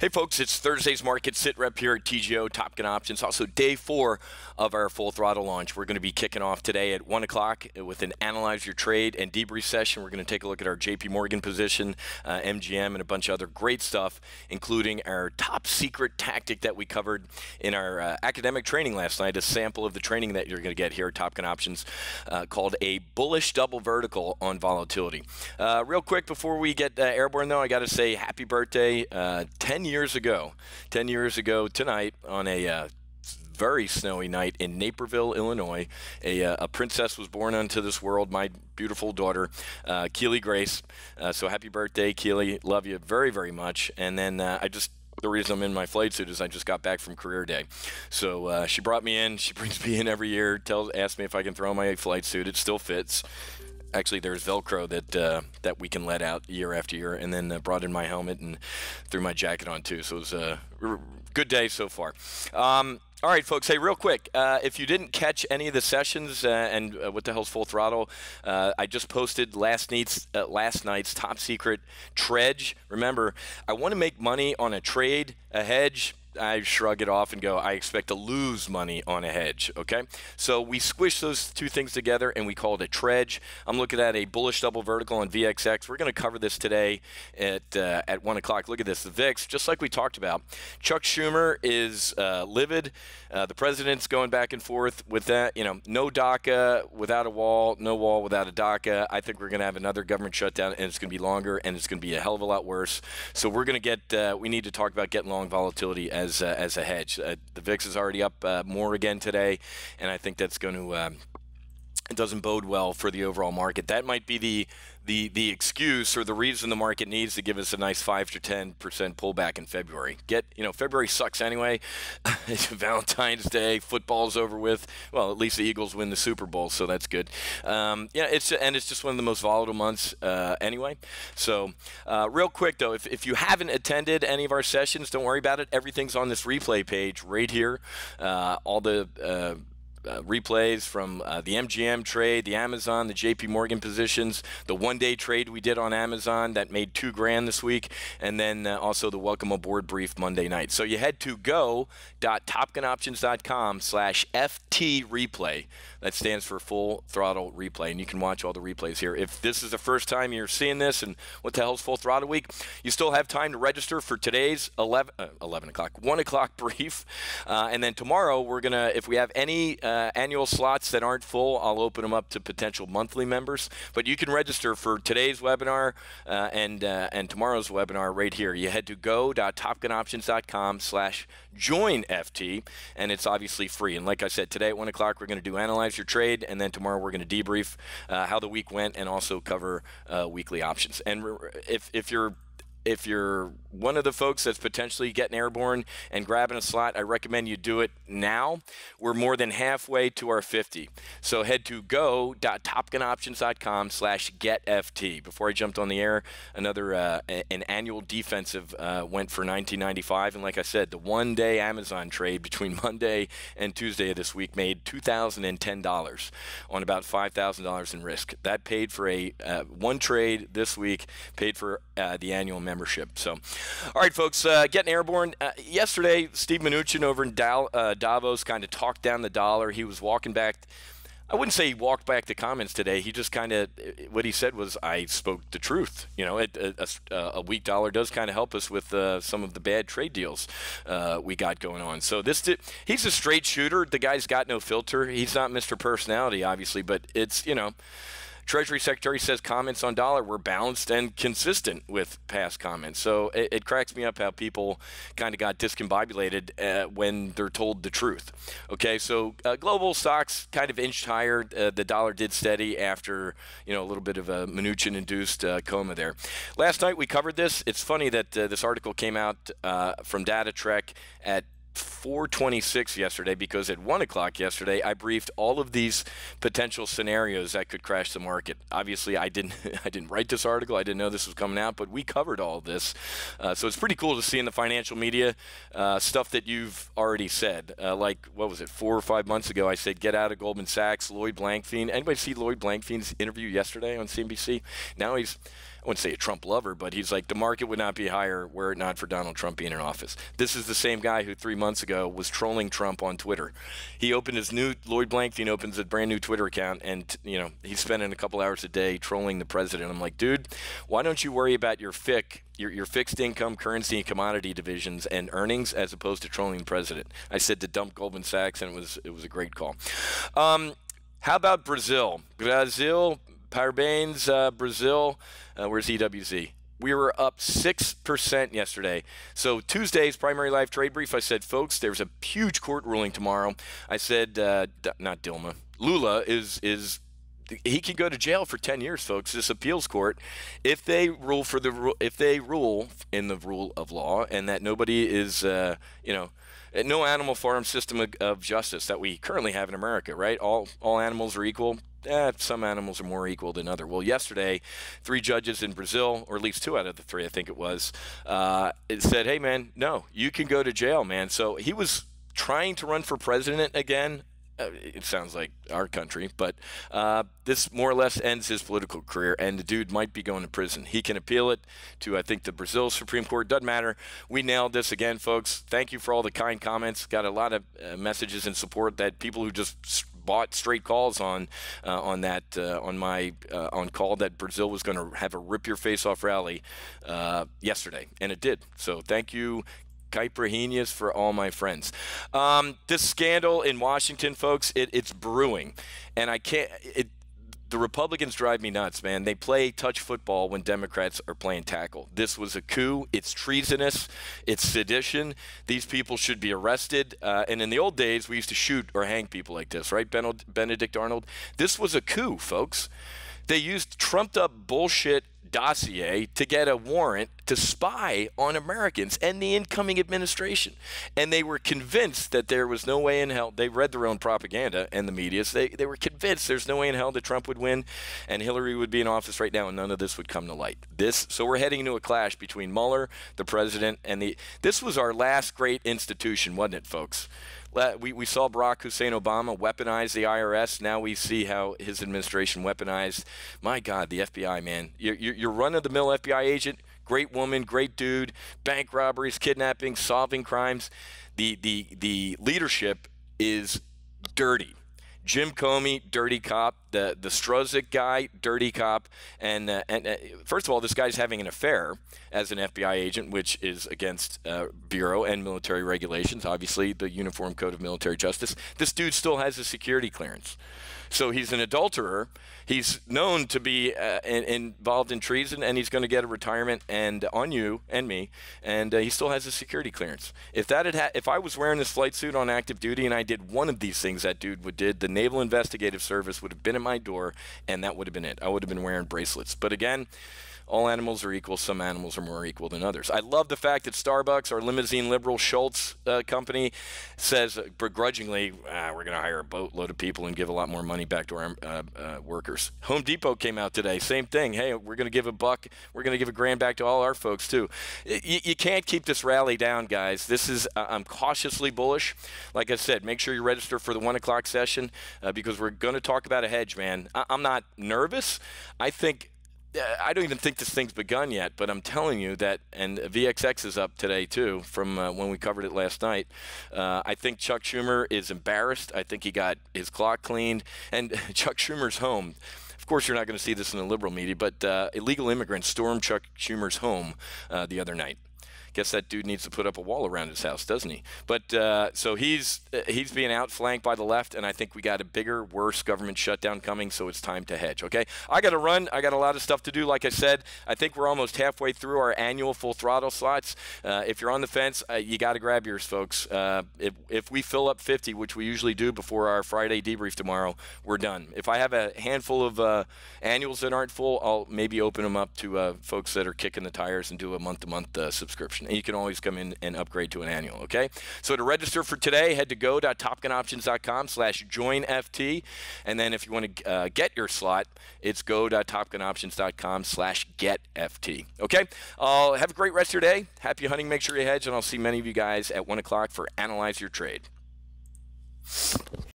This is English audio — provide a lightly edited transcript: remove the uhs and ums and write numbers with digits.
Hey folks, it's Thursday's market SITREP here at TGO Top Gun Options. Also day 4 of our full throttle launch. We're going to be kicking off today at 1 o'clock with an analyze your trade and debrief session. We're going to take a look at our JP Morgan position, MGM, and a bunch of other great stuff, including our top secret tactic that we covered in our academic training last night, a sample of the training that you're going to get here at Top Gun Options, called a bullish double vertical on volatility. Real quick before we get airborne though, I got to say happy birthday. 10 years ago tonight on a very snowy night in Naperville, Illinois, a princess was born unto this world, my beautiful daughter, Keely Grace. So happy birthday, Keely. Love you very, very much. And then the reason I'm in my flight suit is I just got back from career day. So she brought me in. She brings me in every year, asks me if I can throw my flight suit. It still fits. Actually, there's Velcro that we can let out year after year, and then brought in my helmet and threw my jacket on too. So it was a good day so far. All right, folks. Hey, real quick, if you didn't catch any of the sessions and what the hell's full throttle, I just posted last night's top secret trade. Remember, I want to make money on a trade, a hedge. I shrug it off and go, I expect to lose money on a hedge, okay? So we squish those two things together and we call it a trade. I'm looking at a bullish double vertical on VXX. We're going to cover this today at 1 o'clock. Look at this, the VIX, just like we talked about. Chuck Schumer is livid. The president's going back and forth with that. You know, no DACA without a wall, no wall without a DACA. I think we're going to have another government shutdown, and it's going to be longer, and it's going to be a hell of a lot worse. So we're going to get, we need to talk about getting long volatility as a hedge. The VIX is already up more again today, and I think that's going to it doesn't bode well for the overall market. That might be the excuse or the reason the market needs to give us a nice 5 to 10% pullback in February. February sucks anyway. It's Valentine's Day, football's over with. Well, at least the Eagles win the Super Bowl, so that's good. It's just one of the most volatile months anyway. So real quick though, if you haven't attended any of our sessions, don't worry about it. Everything's on this replay page right here. All the replays from the MGM trade, the Amazon, the JP Morgan positions, the one-day trade we did on Amazon that made $2 grand this week, and then also the welcome aboard brief Monday night. So you head to go.topgunoptions.com/FT replay. That stands for full throttle replay, and you can watch all the replays here. If this is the first time you're seeing this and what the hell's full throttle week, you still have time to register for today's 1 o'clock brief. And then tomorrow we're going to, if we have any annual slots that aren't full, I'll open them up to potential monthly members. But you can register for today's webinar and tomorrow's webinar right here. You head to go.topgunoptions.com/joinFT, and it's obviously free. And like I said, today at 1 o'clock we're going to do analyze your trade, and then tomorrow we're going to debrief how the week went and also cover weekly options. And if you're one of the folks that's potentially getting airborne and grabbing a slot, I recommend you do it now. We're more than halfway to our 50. So head to go.topgunoptions.com/getft. Before I jumped on the air, another an annual defensive went for $19.95, and like I said, the one-day Amazon trade between Monday and Tuesday of this week made $2,010 on about $5,000 in risk. That paid for a one trade this week, paid for the annual membership. So, all right, folks, getting airborne. Yesterday, Steve Mnuchin over in Davos kind of talked down the dollar. He was walking back. I wouldn't say he walked back the comments today. He just kind of, what he said was, I spoke the truth. You know, a weak dollar does kind of help us with some of the bad trade deals we got going on. So he's a straight shooter. The guy's got no filter. He's not Mr. Personality, obviously, but it's, you know, Treasury Secretary says comments on dollar were balanced and consistent with past comments. So it cracks me up how people kind of got discombobulated when they're told the truth. Okay, so global stocks kind of inched higher. The dollar did steady after, you know, a little bit of a Mnuchin-induced coma there. Last night we covered this. It's funny that this article came out from Data Trek at 4:26 yesterday because at 1 o'clock yesterday I briefed all of these potential scenarios that could crash the market. Obviously, I didn't I didn't write this article. I didn't know this was coming out, but we covered all of this. So it's pretty cool to see in the financial media stuff that you've already said. Like, what was it, 4 or 5 months ago, I said, get out of Goldman Sachs, Lloyd Blankfein. Anybody see Lloyd Blankfein's interview yesterday on CNBC? Now he's, I wouldn't say a Trump lover, but he's like, the market would not be higher were it not for Donald Trump being in office. This is the same guy who 3 months ago was trolling Trump on Twitter. He opened his new, Lloyd Blankfein opens a brand new Twitter account, and he's spending a couple hours a day trolling the president. I'm like, dude, why don't you worry about your FIC, your fixed income, currency, and commodity divisions and earnings as opposed to trolling the president? I said to dump Goldman Sachs, and it was a great call. How about Brazil? Parabéns, Brazil. Where's EWZ? We were up 6% yesterday. So Tuesday's primary live trade brief, I said, folks, there's a huge court ruling tomorrow. I said, not Dilma, Lula he can go to jail for 10 years, folks. This appeals court, if they rule in the rule of law, and that nobody is, no animal farm system of justice that we currently have in America, right? All animals are equal. Some animals are more equal than others. Well, yesterday, 3 judges in Brazil, or at least 2 out of the 3, I think it was, it said, hey, man, no, you can go to jail, man. So he was trying to run for president again. It sounds like our country, but this more or less ends his political career, and the dude might be going to prison. He can appeal it to, I think, the Brazil Supreme Court. Doesn't matter. We nailed this again, folks. Thank you for all the kind comments. Got a lot of messages in support that people who just bought straight calls on call that Brazil was going to have a rip your face off rally yesterday, and it did. So thank you, Caipirinhas, for all my friends. This scandal in Washington, folks, it's brewing, and the Republicans drive me nuts, man. They play touch football when Democrats are playing tackle. This was a coup. It's treasonous. It's sedition. These people should be arrested. And in the old days, we used to shoot or hang people like this, right, Benedict Arnold? This was a coup, folks. They used trumped-up bullshit dossier to get a warrant to spy on Americans and the incoming administration. And they were convinced that there was no way in hell. They read their own propaganda and the media. So they were convinced there's no way in hell that Trump would win and Hillary would be in office right now, and none of this would come to light. So we're heading into a clash between Mueller, the president, and this was our last great institution, wasn't it, folks? We saw Barack Hussein Obama weaponize the IRS. Now we see how his administration weaponized, my God, the FBI, man. You're run-of-the-mill FBI agent, great woman, great dude, bank robberies, kidnapping, solving crimes. The leadership is dirty. Jim Comey, dirty cop. The Strzok guy, dirty cop. And first of all, this guy's having an affair as an FBI agent, which is against bureau and military regulations, obviously the Uniform Code of Military Justice. This dude still has a security clearance. So he's an adulterer. He's known to be involved in treason, and he's going to get a retirement and on you and me. And he still has a security clearance. If I was wearing this flight suit on active duty and I did one of these things that dude did, the Naval Investigative Service would have been at my door, and that would have been it. I would have been wearing bracelets. But again, all animals are equal. Some animals are more equal than others. I love the fact that Starbucks, our limousine liberal Schultz company, says begrudgingly, we're going to hire a boatload of people and give a lot more money back to our workers. Home Depot came out today. Same thing. Hey, we're going to give $1. We're going to give $1,000 back to all our folks, too. You can't keep this rally down, guys. This is, I'm cautiously bullish. Like I said, make sure you register for the 1 o'clock session because we're going to talk about a hedge, man. I'm not nervous. I don't even think this thing's begun yet, but I'm telling you that, and VXX is up today too from when we covered it last night. I think Chuck Schumer is embarrassed. I think he got his clock cleaned, and Chuck Schumer's home. Of course, you're not going to see this in the liberal media, but illegal immigrants stormed Chuck Schumer's home the other night. Guess that dude needs to put up a wall around his house, doesn't he? But so he's being outflanked by the left, and I think we got a bigger, worse government shutdown coming, so it's time to hedge, okay? I got to run. I got a lot of stuff to do. Like I said, I think we're almost halfway through our annual full throttle slots. If you're on the fence, you got to grab yours, folks. If we fill up 50, which we usually do before our Friday debrief tomorrow, we're done. If I have a handful of annuals that aren't full, I'll maybe open them up to folks that are kicking the tires and do a month-to-month subscription. and you can always come in and upgrade to an annual, okay? So to register for today, head to go.topgunoptions.com/joinft, and then if you want to get your slot, it's go.topgunoptions.com/getft, okay? Have a great rest of your day. Happy hunting. Make sure you hedge, and I'll see many of you guys at 1 o'clock for Analyze Your Trade.